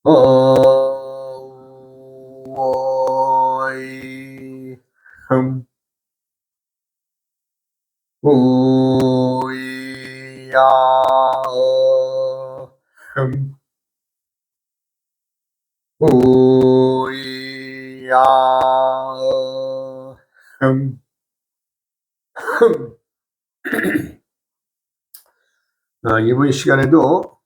어이 흠 우야 흠 우야 흠 흠. 이번 시간에도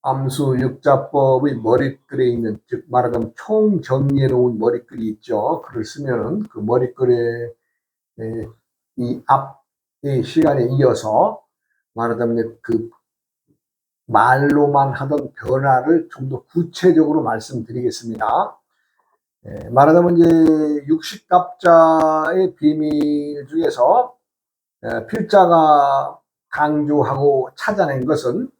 암수 육자법의 머릿글에 있는, 즉 말하자면 총정리해 놓은 머릿글이 있죠. 글을 쓰면은 그 머릿글에 이 앞의 시간에 이어서 말하자면 그 말로만 하던 변화를 좀 더 구체적으로 말씀드리겠습니다. 말하자면 이제 육식갑자의 비밀 중에서 필자가 강조하고 찾아낸 것은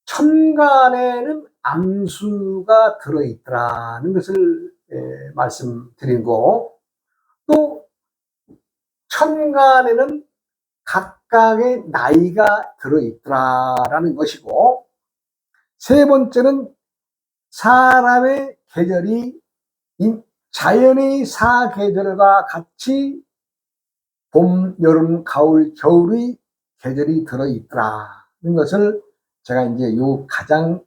천간에는 암수가 들어있더라는 것을 말씀드리고, 또 천간에는 각각의 나이가 들어있더라라는 것이고, 세 번째는 사람의 계절이 자연의 사계절과 같이 봄, 여름, 가을, 겨울의 계절이 들어있더라는 것을 제가 이제 요 가장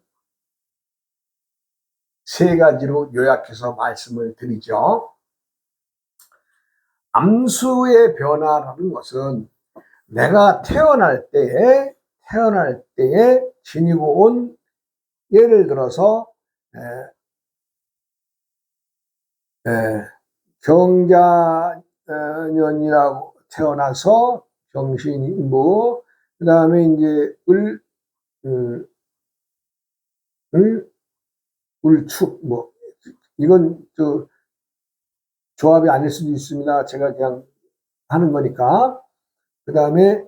세 가지로 요약해서 말씀을 드리죠. 암수의 변화라는 것은 내가 태어날 때에 지니고 온, 예를 들어서 경자년이라고 태어나서 경신이 그 다음에 이제 을축, 이건 조합이 아닐 수도 있습니다. 제가 그냥 하는 거니까. 그 다음에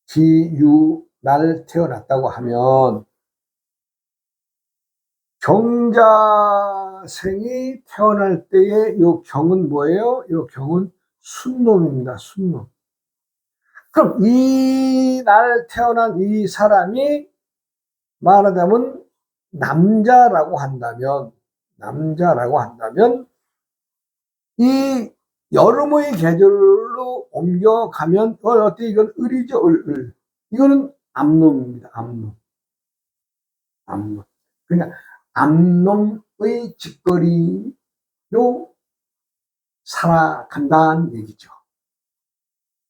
기유날 태어났다고 하면 경자생이 태어날 때의 요 경은 뭐예요? 요 경은 순놈입니다. 순놈. 그럼 이 날 태어난 이 사람이 말하자면 남자라고 한다면 이 여름의 계절로 옮겨가면 어때? 이건 을이죠. 을. 이거는 암놈입니다. 암놈. 그러니까 암놈의 짓거리로 살아간다는 얘기죠.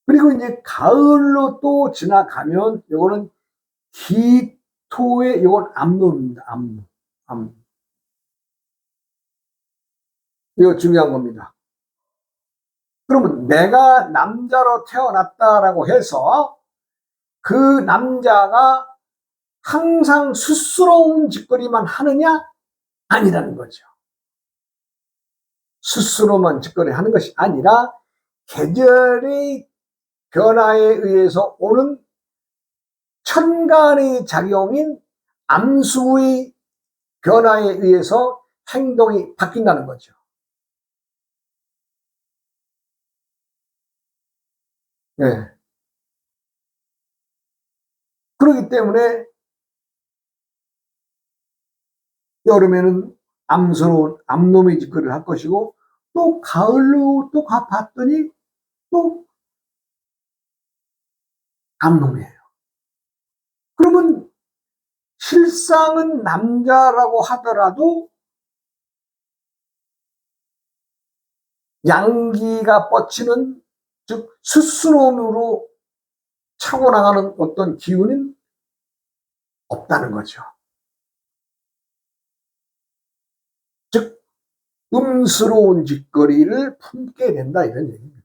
그리고 이제 가을로 또 지나가면 요거는 기토의, 요건 암놈입니다. 암놈. 이거 중요한 겁니다. 그러면 내가 남자로 태어났다라고 해서 그 남자가 항상 쑥스러운 짓거리만 하느냐? 아니라는 거죠. 스스로만 짓거리 하는 것이 아니라 계절의 변화에 의해서 오는 천간의 작용인 암수의 변화에 의해서 행동이 바뀐다는 거죠. 네. 그렇기 때문에 여름에는 암스러운 암놈의 짓거리를 할 것이고, 또 가을로 또 가봤더니 또 암놈이에요. 그러면 실상은 남자라고 하더라도 양기가 뻗치는, 즉 스스로으로 차고 나가는 어떤 기운은 없다는 거죠. 즉 음스러운 짓거리를 품게 된다, 이런 얘기입니다.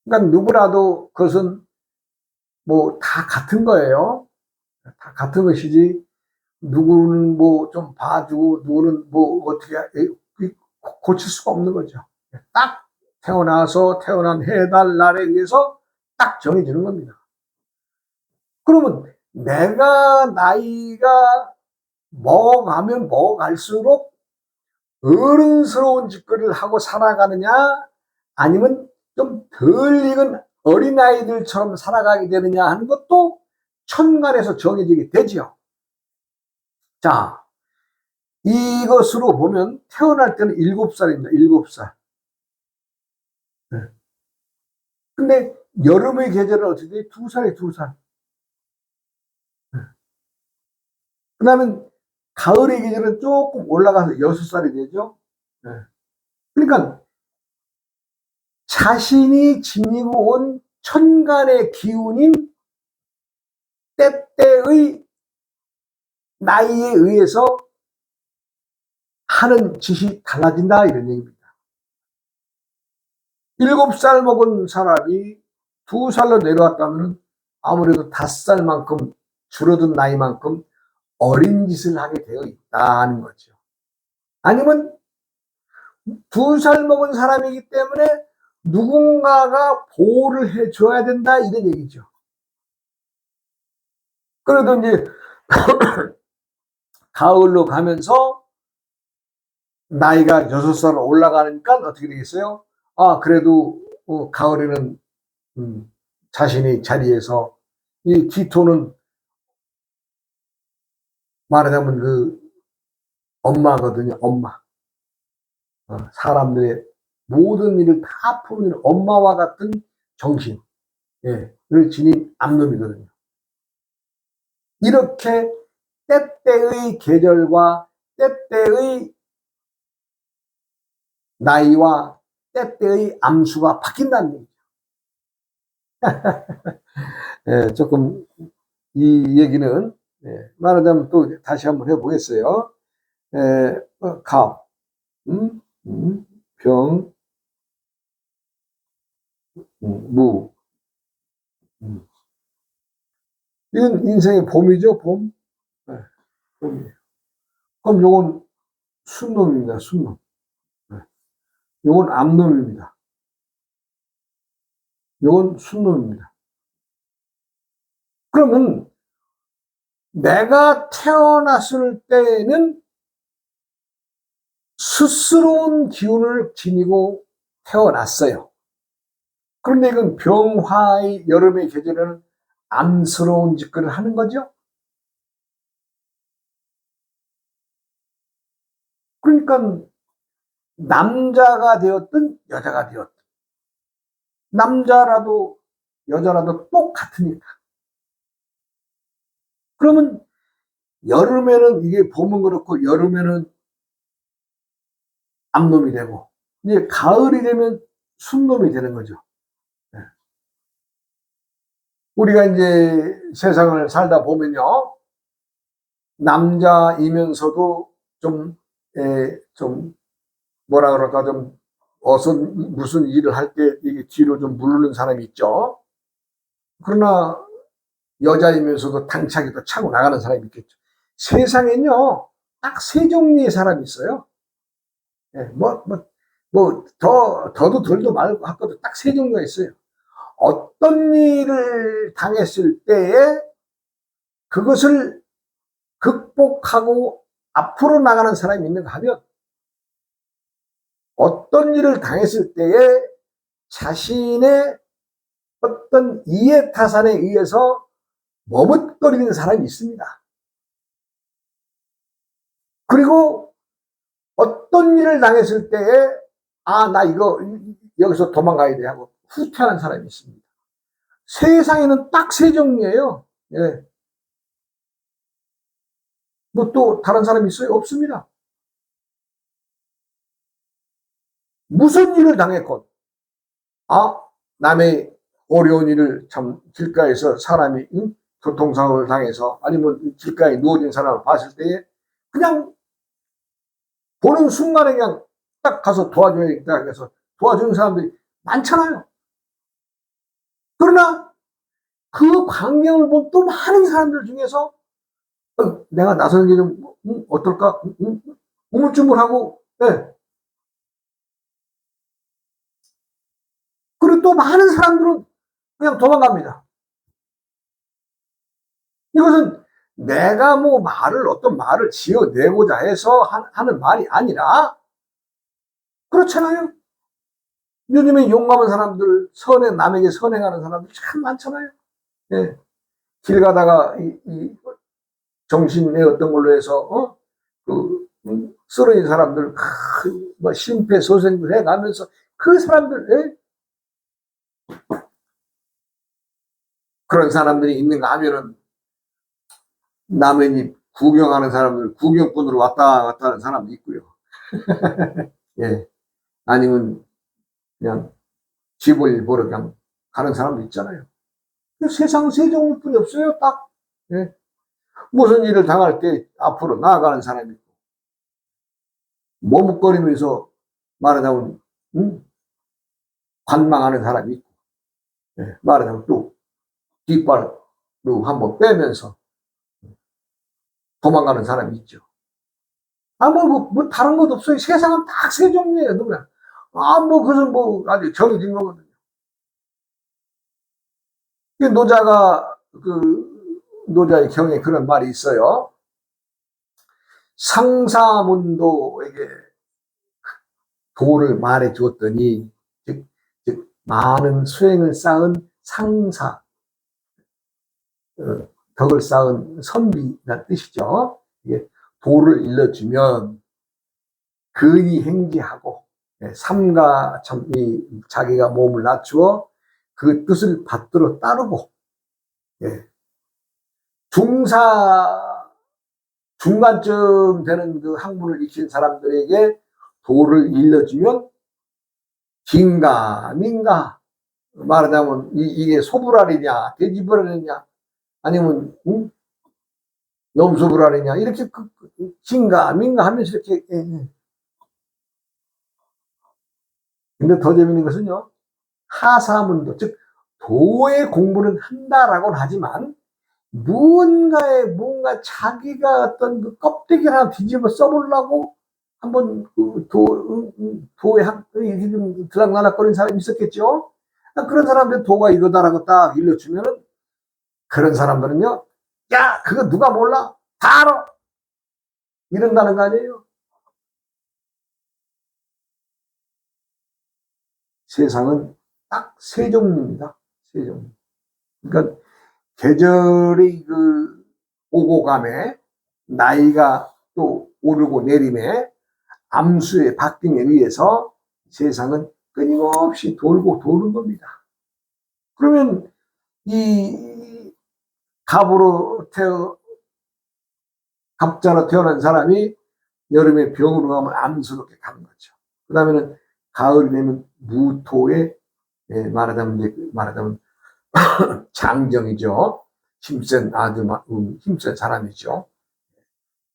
그러니까 누구라도 그것은 다 같은 거예요. 다 같은 것이지, 누구는 좀 봐주고 누구는 어떻게 고칠 수가 없는 거죠. 딱 태어난 해달 날에 의해서 딱 정해지는 겁니다. 그러면 내가 나이가 먹어가면 먹어갈수록 어른스러운 짓거리를 하고 살아가느냐, 아니면 좀 덜 익은 어린아이들처럼 살아가게 되느냐 하는 것도 천간에서 정해지게 되지요. 자, 이것으로 보면 태어날 때는 7살입니다. 7살. 네. 근데 여름의 계절은 어떻게 돼? 2살에 2살. 네. 그 다음에 가을의 계절은 조금 올라가서 6살이 되죠. 네. 그러니까 자신이 지니고 온 천간의 기운인 때때의 나이에 의해서 하는 짓이 달라진다 이런 얘기입니다. 7살 먹은 사람이 2살로 내려왔다면 아무래도 5살만큼 줄어든 나이만큼 어린 짓을 하게 되어 있다는 거죠. 아니면 2살 먹은 사람이기 때문에 누군가가 보호를 해줘야 된다 이런 얘기죠. 그래도 이제 가을로 가면서 나이가 6살 올라가니까 어떻게 되겠어요? 아, 그래도 가을에는 자신의 자리에서 이 기토는 말하자면 그 엄마거든요. 엄마. 사람들의 모든 일을 다 푸는 엄마와 같은 정신을 지닌 암놈이거든요. 이렇게 때때의 계절과 때때의 나이와 때때의 암수가 바뀐다는 얘기죠. 예, 조금 이 얘기는 말하자면 또 다시 한번 해보겠어요. 갑, 병, 무. 이건 인생의 봄이죠, 봄. 네, 봄이에요. 그럼 요건 순놈입니다, 순놈. 네. 요건 암놈입니다. 요건 순놈입니다. 그러면 내가 태어났을 때는 스스로운 기운을 지니고 태어났어요. 그런데 이건 병화의 여름의 계절에는 암스러운 짓거리를 하는 거죠. 그러니까 남자가 되었든 여자가 되었든 남자라도 여자라도 똑같으니까. 그러면 여름에는 이게 봄은 그렇고 여름에는 암놈이 되고 이제 가을이 되면 순놈이 되는 거죠. 우리가 이제 세상을 살다 보면요, 남자이면서도 좀 뭐라 그럴까, 좀 무슨 일을 할 때 이게 뒤로 좀 물르는 사람이 있죠. 그러나 여자이면서도 당차게 또 차고 나가는 사람이 있겠죠. 세상엔요, 딱 세 종류의 사람이 있어요. 예, 더도 덜도 말고 할 것도 딱 세 종류가 있어요. 어떤 일을 당했을 때에 그것을 극복하고 앞으로 나가는 사람이 있는가 하면, 어떤 일을 당했을 때에 자신의 어떤 이해타산에 의해서 머뭇거리는 사람이 있습니다. 그리고 어떤 일을 당했을 때에 나 이거 여기서 도망가야 돼 하고 후퇴하는 사람이 있습니다. 세상에는 딱 세 종류예요. 예. 뭐 또 다른 사람이 있어요? 없습니다. 무슨 일을 당했건, 남의 어려운 일을 참 길가에서 사람이 교통사고를 당해서 아니면 길가에 누워진 사람을 봤을 때에 그냥 보는 순간에 그냥 딱 가서 도와줘야겠다 해서 도와주는 사람들이 많잖아요. 그러나 그 광경을 본 또 많은 사람들 중에서 내가 나서는 게 좀 어떨까 우물쭈물하고, 네. 그리고 또 많은 사람들은 그냥 도망갑니다. 이것은 내가 뭐 어떤 말을 지어내고자 해서 하는 말이 아니라, 그렇잖아요. 요즘에 용감한 사람들, 남에게 선행하는 사람들 참 많잖아요. 예. 길 가다가 정신의 어떤 걸로 해서, 쓰러진 사람들, 뭐, 심폐소생술 해가면서 그 사람들, 그런 사람들이 있는가 하면은 남의 집 구경하는 사람들, 구경꾼으로 왔다 갔다 하는 사람도 있고요. 예. 아니면 그냥 집을 보러 그냥 가는 사람도 있잖아요. 세상은 세 종류뿐이 없어요, 딱. 예. 무슨 일을 당할 때 앞으로 나아가는 사람이 있고, 머뭇거리면서 말하자면, 관망하는 사람이 있고, 예. 말하자면 또 뒷발로 한번 빼면서 도망가는 사람이 있죠. 뭐 다른 것도 없어요. 세상은 딱 세 종류예요, 누구나. 그것은 뭐 아주 정해진 거거든요. 노자의 경에 그런 말이 있어요. 상사문도에게 도를 말해 주었더니, 즉, 많은 수행을 쌓은 상사, 덕을 쌓은 선비란 뜻이죠. 이게 도를 일러주면 근이 행지하고, 삼가 자기가 몸을 낮추어 그 뜻을 받들어 따르고, 중간쯤 되는 그 학문을 익힌 사람들에게 도를 일러주면 긴가민가, 말하자면 이게 소불알이냐 돼지불알이냐 아니면 염소불알이냐 이렇게 긴가민가 하면서 이렇게. 근데 더 재밌는 것은요, 하사문도, 즉 도의 공부는 한다라고는 하지만 뭔가 자기가 어떤 그 껍데기를 하나 뒤집어 써보려고 한번 도에 좀 들락날락거리는 사람이 있었겠죠. 그런 사람들 도가 이거다라고 딱 일러주면은, 그런 사람들은요, 야, 그거 누가 몰라? 다 알아! 이런다는 거 아니에요. 세상은 딱 세 종류입니다. 세 종류. 그러니까 계절의 그 오고 감에, 나이가 또 오르고 내림에, 암수의 바뀜에 의해서 세상은 끊임없이 돌고 도는 겁니다. 그러면 이 갑자로 태어난 사람이 여름에 병으로 가면 암스럽게 가는 거죠. 그 다음에는 가을이 되면 무토에, 말하자면 장정이죠. 아주 힘센 사람이죠.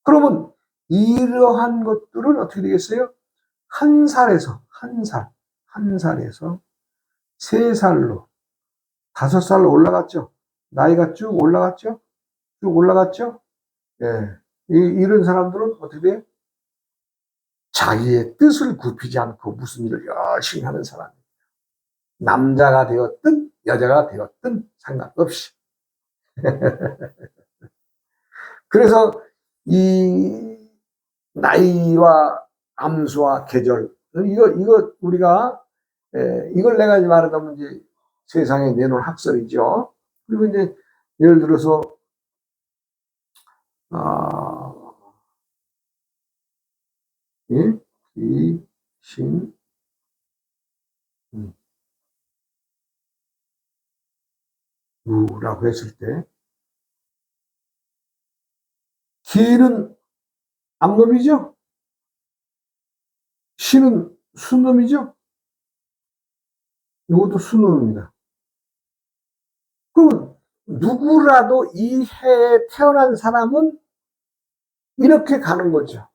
그러면 이러한 것들은 어떻게 되겠어요? 한 살에서 3살로 5살로 올라갔죠. 나이가 쭉 올라갔죠. 예. 이런 사람들은 어떻게 돼요? 자기의 뜻을 굽히지 않고 무슨 일을 열심히 하는 사람입니다. 남자가 되었든 여자가 되었든 상관없이. 그래서 이 나이와 암수와 계절, 이거 우리가, 이걸 내가 말하자면 이제 세상에 내놓은 학설이죠. 그리고 이제 예를 들어서 신 무라고 했을 때, 기는 암놈이죠. 신은 순놈이죠. 이것도 순놈입니다. 그럼 누구라도 이 해에 태어난 사람은 이렇게 가는 거죠.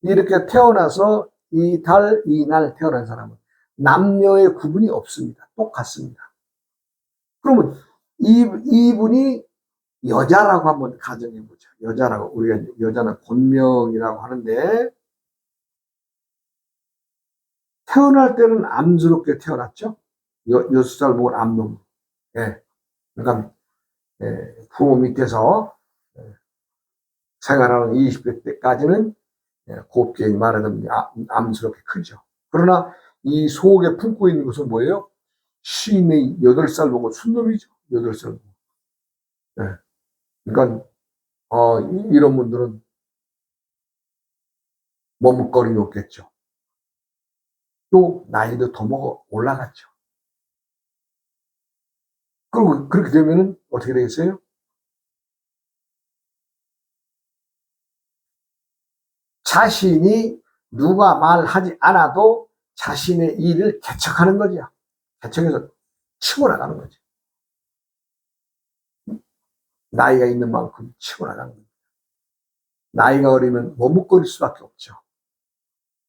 이렇게 태어나서 이 달, 이 날 태어난 사람은 남녀의 구분이 없습니다. 똑같습니다. 그러면 이분이 여자라고 한번 가정해 보자. 여자라고, 우리가 여자는 본명이라고 하는데, 태어날 때는 암스럽게 태어났죠. 6살 먹은 암놈. 그러니까 부모 밑에서 생활하는 20대 때까지는 곱게 말하자면 암스럽게 크죠. 그러나 이 속에 품고 있는 것은 뭐예요? 시인의 8살 먹은 순놈이죠. 8살 먹은. 그러니까 이런 분들은 머뭇거림이 없겠죠. 또 나이도 더 먹어 올라갔죠. 그리고 그렇게 되면은 어떻게 되겠어요? 자신이 누가 말하지 않아도 자신의 일을 개척하는 거죠. 개척해서 치고 나가는 거죠. 나이가 있는 만큼 치고 나가는 거죠. 나이가 어리면 머뭇거릴 수밖에 없죠.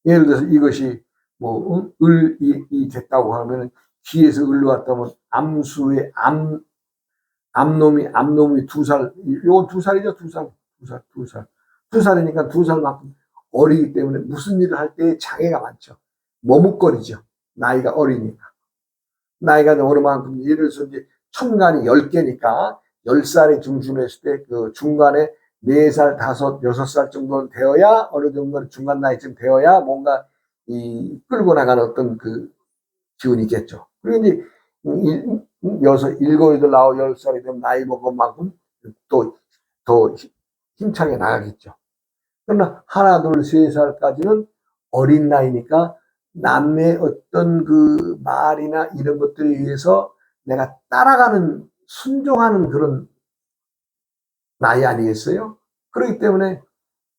예를 들어서 이것이 뭐 을이 됐다고 하면 귀에서 을로 왔다면 암수의 암놈이 2살, 요건 2살이죠. 2살이니까 2살만큼 어리기 때문에 무슨 일을 할 때 장애가 많죠. 머뭇거리죠. 나이가 어리니까. 나이가 어느 만큼, 예를 들어서 이제 천간이 10개니까 10살에 중순했을 때 그 중간에 4살, 5, 6살 정도는 되어야, 어느 정도는 중간 나이쯤 되어야 뭔가 이 끌고 나가는 어떤 그 기운이 있겠죠. 그리고 이제 여섯, 일곱, 여덟, 아홉, 10살이 되면 나이 먹은 만큼 또 더 힘차게 나가겠죠. 그러나 하나, 둘, 3살까지는 어린 나이니까 남의 어떤 그 말이나 이런 것들에 의해서 내가 따라가는, 순종하는 그런 나이 아니겠어요? 그렇기 때문에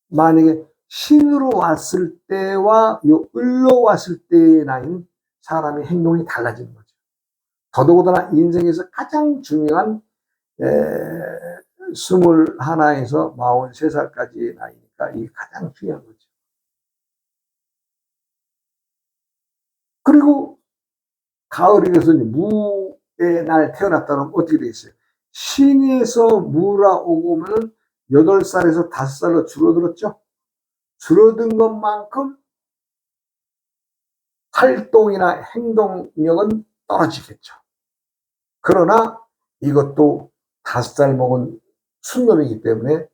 만약에 신으로 왔을 때와 요 을로 왔을 때의 나이는 사람의 행동이 달라지는 거죠. 더더군다나 인생에서 가장 중요한 21에서 43살까지의 나이니까 이게 가장 중요한 거죠. 그리고 가을이라서 무의 날 태어났다면 어떻게 되겠어요? 신에서 무라 오고 오면 8살에서 5살로 줄어들었죠? 줄어든 것만큼 활동이나 행동력은 떨어지겠죠. 그러나 이것도 5살 먹은 순놈이기 때문에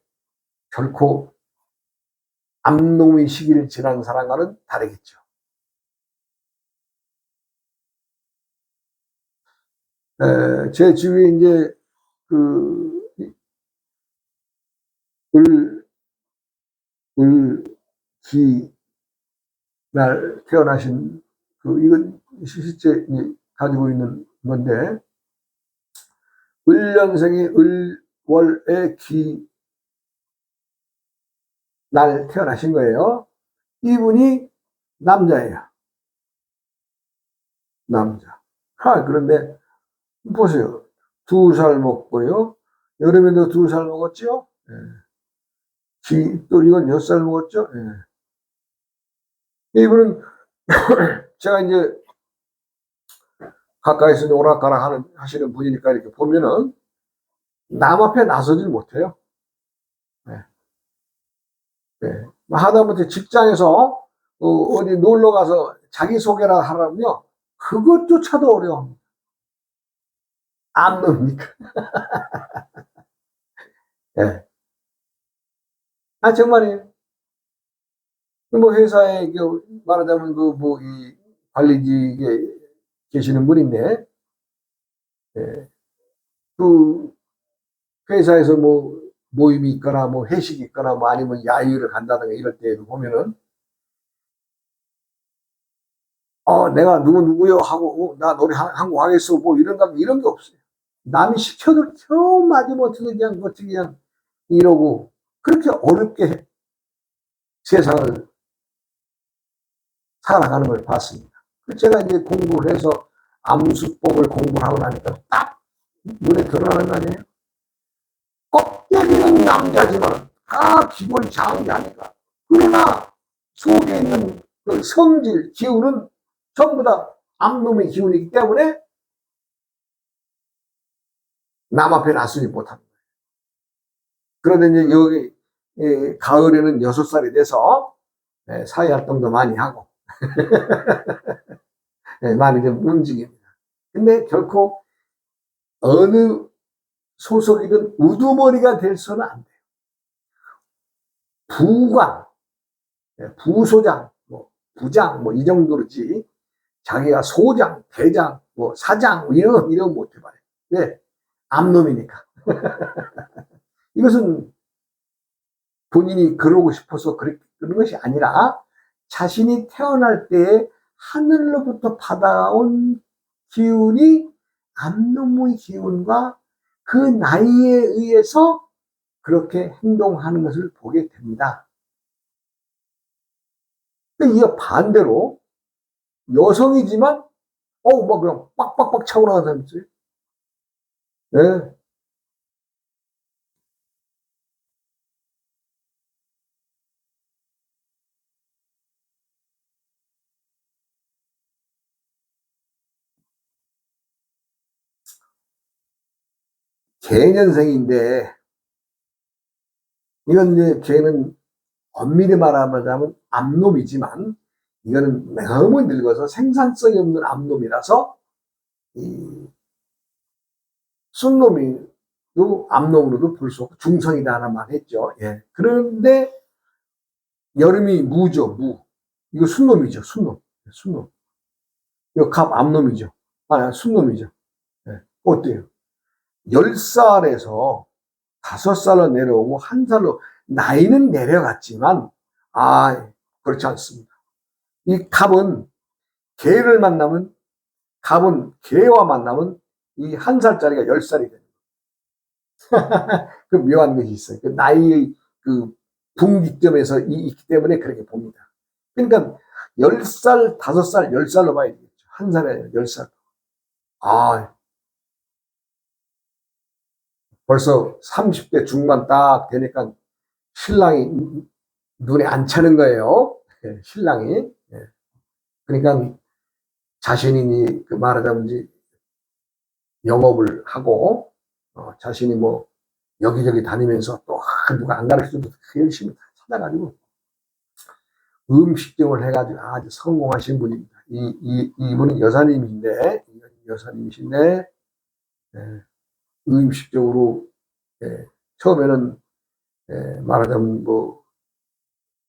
결코 암놈의 시기를 지난 사람과는 다르겠죠. 제 주위에 이제 그 기 날 태어나신 이건 실제 가지고 있는 건데, 을년생의 을월의 기 날 태어나신 거예요. 이분이 남자예요. 남자. 그런데 보세요. 2살 먹고요. 여름에도 2살 먹었죠? 또 이건 6살 먹었죠? 이분은 제가 이제 가까이서 오락가락 하시는 분이니까 이렇게 보면은 남 앞에 나서질 못해요. 하다못해 직장에서 어디 놀러 가서 자기소개라 하라면요, 그것조차도 어려워합니다. 안 넣으니까. 네. 정말이에요. 뭐 회사에 말하자면 이 관리직에 계시는 분인데, 그 회사에서 뭐 모임이 있거나 뭐 회식이 있거나 뭐 아니면 야유를 간다든가 이럴 때도 보면은 내가 누구요 하고 나 노래 한 곡 하겠어 뭐 이런 게 없어요. 남이 시켜도 겨우 마지못해서 그냥 어떻게 그냥 이러고 그렇게 어렵게 세상을 살아가는 걸 봤습니다. 제가 이제 공부를 해서 암수법을 공부하고 나니까 딱 눈에 드러나는 거 아니에요? 껍데기는 남자지만 다 기본 장자니까. 그러나 속에 있는 그 성질, 기운은 전부 다 암놈의 기운이기 때문에 남 앞에 나서지 못합니다. 그런데 이제 여기 가을에는 6살이 돼서 사회활동도 많이 하고 많이 좀 움직입니다. 근데 결코 어느 소속이든 우두머리가 될 수는 안 돼요. 부관, 부소장, 뭐 부장, 뭐 이 정도로지 자기가 소장, 대장, 뭐 사장 이런 못 해봐요. 왜? 암놈이니까. 이것은 본인이 그러고 싶어서 그런 것이 아니라 자신이 태어날 때에 하늘로부터 받아온 기운이 암놈의 기운과 그 나이에 의해서 그렇게 행동하는 것을 보게 됩니다. 근데 이게 반대로 여성이지만 막 그냥 빡빡빡 차고 나가는 사람 있어요. 네. 개년생인데 이건 이제 개는 엄밀히 말하자면 암놈이지만 이거는 너무 늙어서 생산성이 없는 암놈이라서 이 순놈이도 암놈으로도 볼 수 없고 중성이다 하나 말했죠. 예. 그런데 여름이 무죠, 무. 이거 순놈이죠, 순놈. 순놈. 이거 갑 암놈이죠. 순놈이죠. 예. 어때요? 10살에서 5살로 내려오고 1살로 나이는 내려갔지만 그렇지 않습니다. 이 갑은 개를 만나면 갑은 개와 만나면 이 1살짜리가 10살이 됩니다. 그 묘한 것이 있어요. 그 나이의 그 분기점에서 있기 때문에 그렇게 봅니다. 그러니까 10살, 5살, 10살로 봐야 되겠죠. 1살에 10살. 벌써 30대 중반 딱 되니까 신랑이 눈에 안 차는 거예요. 신랑이. 그러니까 자신이 그 말하자면 영업을 하고 자신이 뭐 여기저기 다니면서 또 누가 안 가르쳐줘도 열심히 찾아가지고 음식점을 해가지고 아주 성공하신 분입니다. 이분은 여사님이신데 음식적으로 처음에는 말하자면 뭐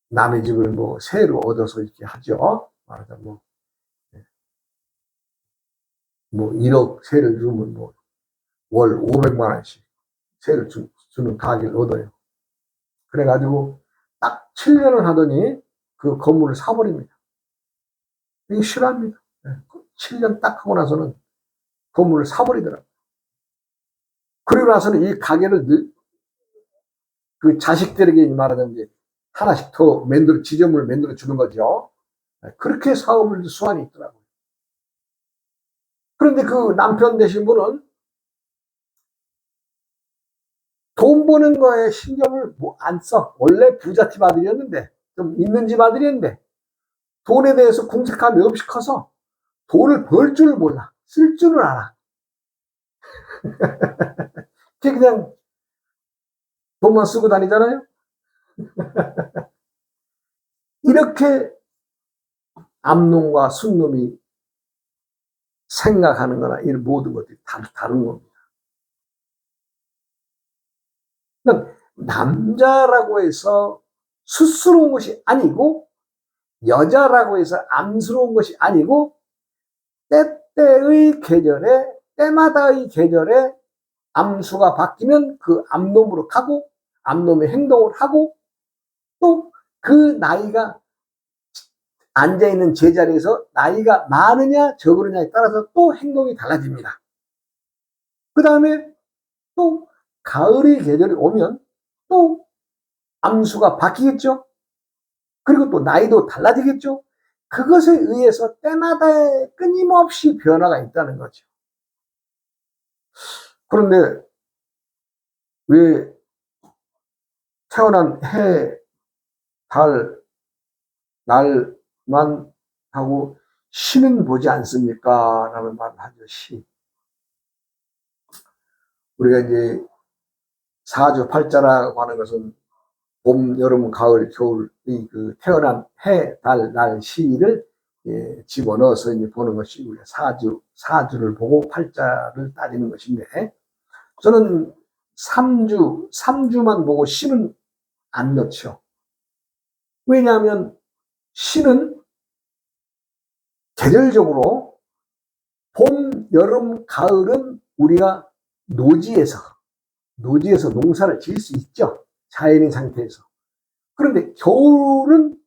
남의 집을 뭐 세로 얻어서 이렇게 하죠. 말하자면 뭐 1억 세를 주면 뭐 월 500만 원씩 세를 주는 가게를 얻어요. 그래가지고 딱 7년을 하더니 그 건물을 사버립니다. 이게 실화입니다. 7년 딱 하고 나서는 건물을 사버리더라고요. 그리고 나서는 이 가게를 그 자식들에게 말하자면 하나씩 더 지점을 만들어 주는 거죠. 그렇게 사업을 수완이 있더라고요. 그런데 그 남편 되신 분은 돈 버는 거에 신경을 뭐 안 써. 원래 부잣집 아들이었는데, 좀 있는 집 아들이었는데, 돈에 대해서 궁색함이 없이 커서 돈을 벌 줄 몰라. 쓸 줄을 알아. 그냥 돈만 쓰고 다니잖아요. 이렇게 암놈과 순놈이 생각하는 거나 이런 모든 것들이 다 다른 겁니다. 그러니까 남자라고 해서 숫스러운 것이 아니고 여자라고 해서 암스러운 것이 아니고 때때의 계절에 때마다의 계절에 암수가 바뀌면 그 암놈으로 가고 암놈의 행동을 하고 또 그 나이가 앉아있는 제자리에서 나이가 많으냐 적으느냐에 따라서 또 행동이 달라집니다. 그 다음에 또 가을의 계절이 오면 또 암수가 바뀌겠죠. 그리고 또 나이도 달라지겠죠. 그것에 의해서 때마다 끊임없이 변화가 있다는 거죠. 그런데 왜 태어난 해, 달, 날만 하고 시는 보지 않습니까? 라는 말을 하죠. 시. 우리가 이제 사주 팔자라고 하는 것은 봄, 여름, 가을, 겨울 이 그 태어난 해, 달, 날, 시를 집어넣어서 이제 보는 것이 우리가 사주를 보고 팔자를 따지는 것인데 저는 3주만 보고 시는 안 넣죠. 왜냐하면 시는 계절적으로 봄, 여름, 가을은 우리가 노지에서 농사를 지을 수 있죠. 자연인 상태에서. 그런데 겨울은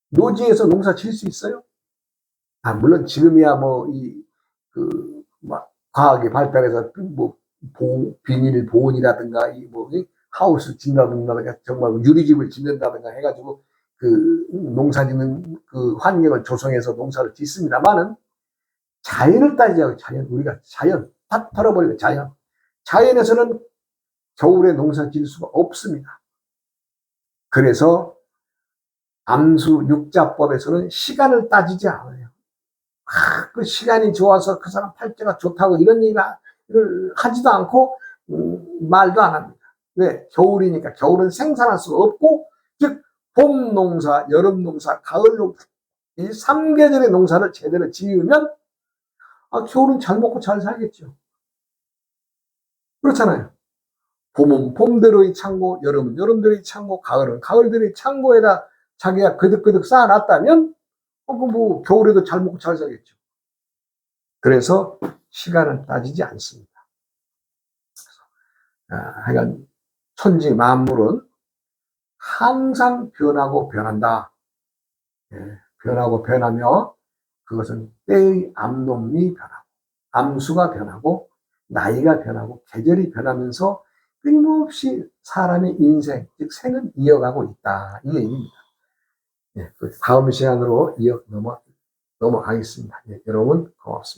노지에서 농사 지을 수 있어요? 물론 지금이야 과학이 발달해서 비닐 보온이라든가 하우스 짓는다든가 정말 유리집을 짓는다든가 해가지고 농사 짓는 환경을 조성해서 농사를 짓습니다만은 자연을 따지자고 우리가 자연 다 털어버리고 자연에서는 겨울에 농사 지을 수가 없습니다. 그래서 암수 육자법에서는 시간을 따지지 않아요. 그 시간이 좋아서 그 사람 팔자가 좋다고 이런 얘기를 하지도 않고 말도 안 합니다. 왜? 겨울이니까. 겨울은 생산할 수가 없고, 즉 봄 농사, 여름 농사, 가을 농사, 이 3계절의 농사를 제대로 지으면 겨울은 잘 먹고 잘 살겠죠. 그렇잖아요. 봄은 봄대로의 창고, 여름은 여름대로의 창고, 가을은 가을대로의 창고에다 자기가 그득그득 쌓아놨다면 겨울에도 잘 먹고 잘 살겠죠. 그래서 시간을 따지지 않습니다. 하여간 천지 만물은 항상 변하고 변한다. 변하고 변하며 그것은 때의 암놈이 변하고 암수가 변하고 나이가 변하고 계절이 변하면서 끊임없이 사람의 인생, 즉 생은 이어가고 있다. 이 얘기입니다. 다음 시간으로 넘어가겠습니다. 여러분 고맙습니다.